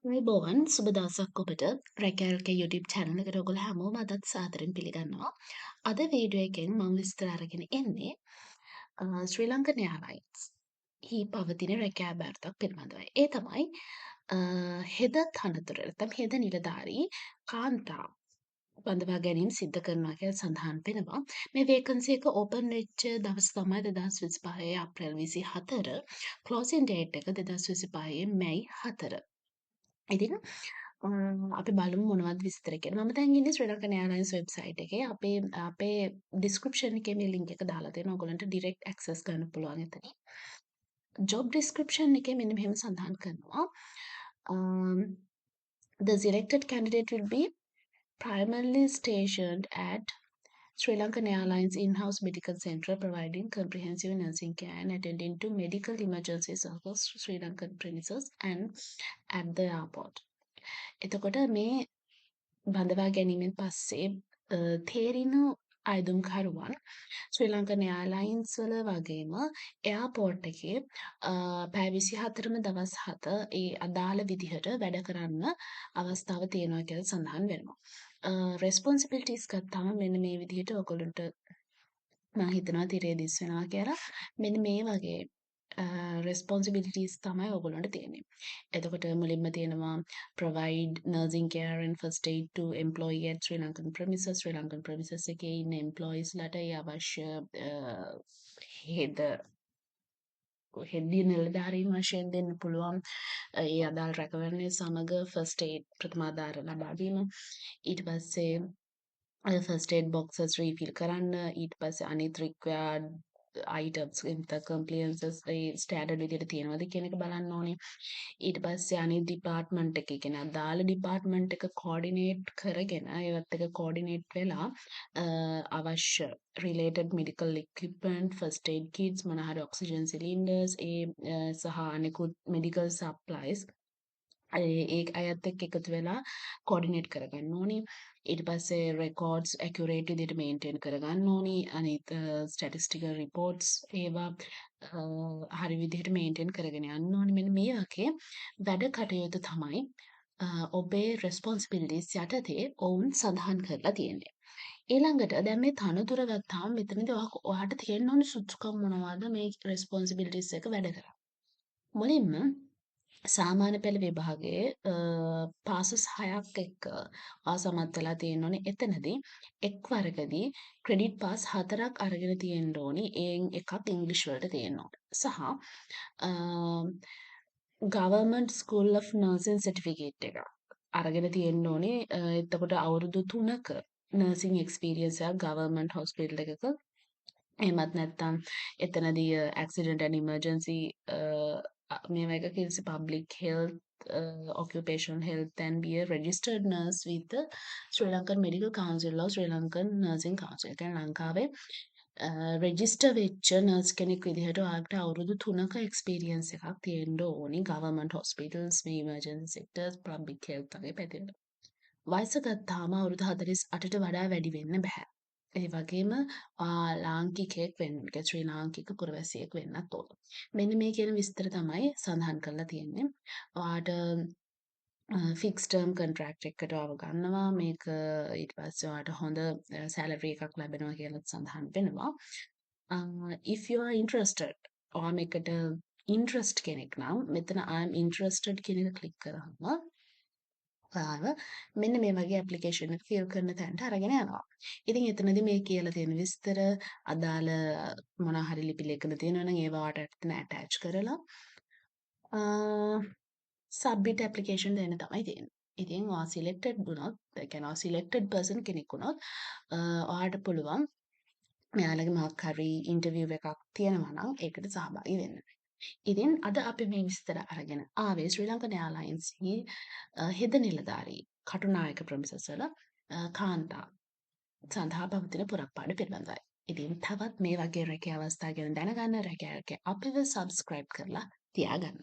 අයිබෝවන් සුබ දවසක් ඔබට රැකෑල්ගේ YouTube channel එකට ඔයගොල්ලෝ හැමෝම අදත් සාදරයෙන් පිළිගන්නවා. අද වීඩියෝ එකෙන් මම විස්තර අරගෙන එන්නේ ශ්‍රී ලංකන් එයාර්ලයින්ස් හි පවතින රැකෑ බැර්තක් පිළිබඳවයි. ඒ තමයි හෙද තනතුර නැත්නම් හෙද නිලධාරී කාන්තා බඳවා ගැනීම සිද්ධ කරනවා කියලා සඳහන් වෙනවා. මේ වේකන්සි එක ඕපන් වෙච්ච දවස තමයි 2025 අප්‍රේල් 24 ක්ලෝසින් ඩේට් එක 2025 මැයි 4. ඉතින් අපි බලමු මොනවද විස්තර කියලා. මම දැන් ඉන්නේ ශ්‍රී ලංකන් එයාර්ලයින්ස් වෙබ්සයිට් එකේ. අපේ ඩිස්ක්‍රිප්ෂන් එකේ මේ ලින්ක් එක දාලා තියෙනවා. ඔයගොල්ලන්ට ඩිරෙක්ට් ඇක්සස් ගන්න පුළුවන් එතනින්. ජොබ් ඩිස්ක්‍රිප්ෂන් එකේ මෙන්න මෙහෙම සඳහන් කරනවා. The selected candidate will be primarily stationed at Sri Lankan Airlines in-house medical center providing comprehensive nursing care and attending to medical emergencies across Sri Lankan premises and at the airport. එතකොට මේ බඳවා ගැනීමෙන් පස්සේ තේරෙන අයදුම්කරුවන් ශ්‍රී Lankan airlines වල වගේම airport එකේ පැය 24ම දවස් 7 ඒ අදාළ විදිහට වැඩ කරන්න අවස්ථාව තියෙනවා කියලා සඳහන් වෙනවා. රෙස්පොන්සිබිලිටීස් ගත්තාම මෙන්න මේ විදිහට ඔයගොල්ලන්ට මම හිතනවා තිරේ දිස් වෙනවා කියලා. මෙන්න මේ වගේ responsibilities තමයි ඔයගොල්ලන්ට තියෙන්නේ. එතකොට මුලින්ම තියෙනවා provide nursing care and first aid to employee at Sri Lankan premises. Sri Lankan premises එකේ ඉන්න employees ලට ඒ අවශ්‍ය හෙද හෙඩ්ඩිය නිලධාරීන් වශයෙන් දෙන්න පුළුවන් ඒ අදාළ රැකවරණය සමග first aid ප්‍රථමාධාර ලබා දීම. ඊට පස්සේ first aid boxes refill කරන්න, ඊට පස්සේ අනිත් required items compliances ඒ ස්ටෑන්ඩඩ් විදිහට තියෙනවද කියන එක බලන්න ඕනේ. ඊට පස්සේ අනිත් ඩිපාර්ට්මන්ට් එකේ කියන්නේ අදාළ ඩිපාර්ට්මන්ට් එක කෝඩිනේට් කරගෙන ඒවත් එක කෝඩිනේට් වෙලා අවශ්‍ය related medical equipment first aid kits මොන හරි oxygen cylinders සහ අනිකුත් medical supplies ඒ අයත් එක්ක එකතු වෙලා කෝඩිනේට් කරගන්න ඕනේ. ඊට පස්සේ රෙකෝඩ්ස් ඇකියුරේට් විදිහට මේන්ටේන් කරගන්න ඕනේ. අනිත් ස්ටැටිස්ටිකල් රිපෝට්ස් ඒවා හරි විදිහට මේන්ටේන් කරගෙන යන්න ඕනේ. මෙන්න මේ වගේ වැඩ කටයුතු තමයි ඔබේ රෙස්පොන්සිබිලිටිස් යටතේ ඔවුන් සඳහන් කරලා තියෙන්නේ. ඊළඟට දැන් මේ තනතුර ගත්තාම මෙතනදී ඔයාට තියෙන්න ඕනේ සුදුසුකම් මොනවද මේ රෙස්පොන්සිබිලිටිස් එක වැඩ කරන්න. මුලින්ම සාමාන්‍ය පෙළ විභාගයේ පාසස් 6ක් එක්ක සමත් වෙලා තියෙන්න ඕනේ. එතනදී එක් වරකදී ක්‍රෙඩිට් පාස් 4ක් අරගෙන තියෙන්න ඕනේ. එයින් එකක් ඉංග්‍රීසි වලට තියෙන්න ඕනේ. සහ government school of nursing certificate එකක් අරගෙන තියෙන්න ඕනේ. එතකොට අවුරුදු 3ක නර්සින් එක්ස්පීරියන්ස් එකක් ගවර්න්මන්ට් හොස්පිටල් එකක එහෙමත් නැත්නම් එතනදී ඇක්සිඩන්ට් ඇන්ඩ් ඉමර්ජන්සි මේවා එක කිසි public health occupational health and be a registered nurse with the Sri Lankan Medical Council or Sri Lankan Nursing Council. කියන්නේ ලංකාවේ රෙජිස්ටර් වෙච්ච නර්ස් කෙනෙක් විදිහට ඔයාලට අවුරුදු 3ක එක්ස්පීරියන්ස් එකක් තියෙන්න ඕනි ගවර්න්මන්ට් හොස්පිටල්ස් මේ ඉමර්ජන්සි සෙක්ටර්ස් පබ්ලික් හෙල්ත් වගේ පැතිවල. වයස ගත්තාම අවුරුදු 48ට වඩා වැඩි වෙන්න බෑ. ඒ වගේම ලාංකිකයෙක් වෙන්න ශ්‍රී ලාංකික පුරවැසියෙක් වෙන්නත් ඕන. මෙන්න මේ කියන විස්තර තමයි සඳහන් කරලා තියෙන්නේ. ඔයාට ෆික්ස් ටර්ම් කොන්ට්‍රැක්ට් එකකට ආව ගන්නවා. මේක ඊට පස්සේ ඔයාට හොඳ සැලරි එකක් ලැබෙනවා කියලා සඳහන් වෙනවා. if you are interested ඔයා මේකට ඉන්ට්‍රස්ට් කෙනෙක් නම් මෙතන I am interested කියන එක ක්ලික් කරාම ඔයාව මෙන්න මේ වගේ ඇප්ලිකේෂන් එක ෆිල් කරන තැනට අරගෙන යනවා. ඉතින් එතනදී මේ කියලා තියෙන විස්තර අදාළ මොනවා හරි ලිපි ලේඛන තියෙනවා නම් ඒවා ඔයාලට එතන ඇටච් කරලා සබ්මිට් ඇප්ලිකේෂන් දෙන්න තමයි තියෙන්නේ. ඉතින් ඔයා සිලෙක්ටඩ් වුණොත් ඒ කියන්නේ සිලෙක්ටඩ් පර්සන් කෙනෙක් වුණොත් ඔයාට පුළුවන් මෙයාලගේ මොකක් හරි ඉන්ටර්විව් එකක් තියෙනවා නම් ඒකට සහභාගී වෙන්න. ඉතින් අද අපි මේ විස්තර අරගෙන ආවේ ශ්‍රී ලංකන් එයාර්ලයින්ස් හෙද නිලධාරී කටුනායක ප්‍රමිසස් වල කාන්තා සඳහා පවතින පුරප්පාඩු පිළිබඳවයි. ඉතින් තවත් මේ වගේ රැකියා අවස්ථා ගැන දැනගන්න රැකියාවක අපිව සබ්ස්ක්‍රයිබ් කරලා තියාගන්න.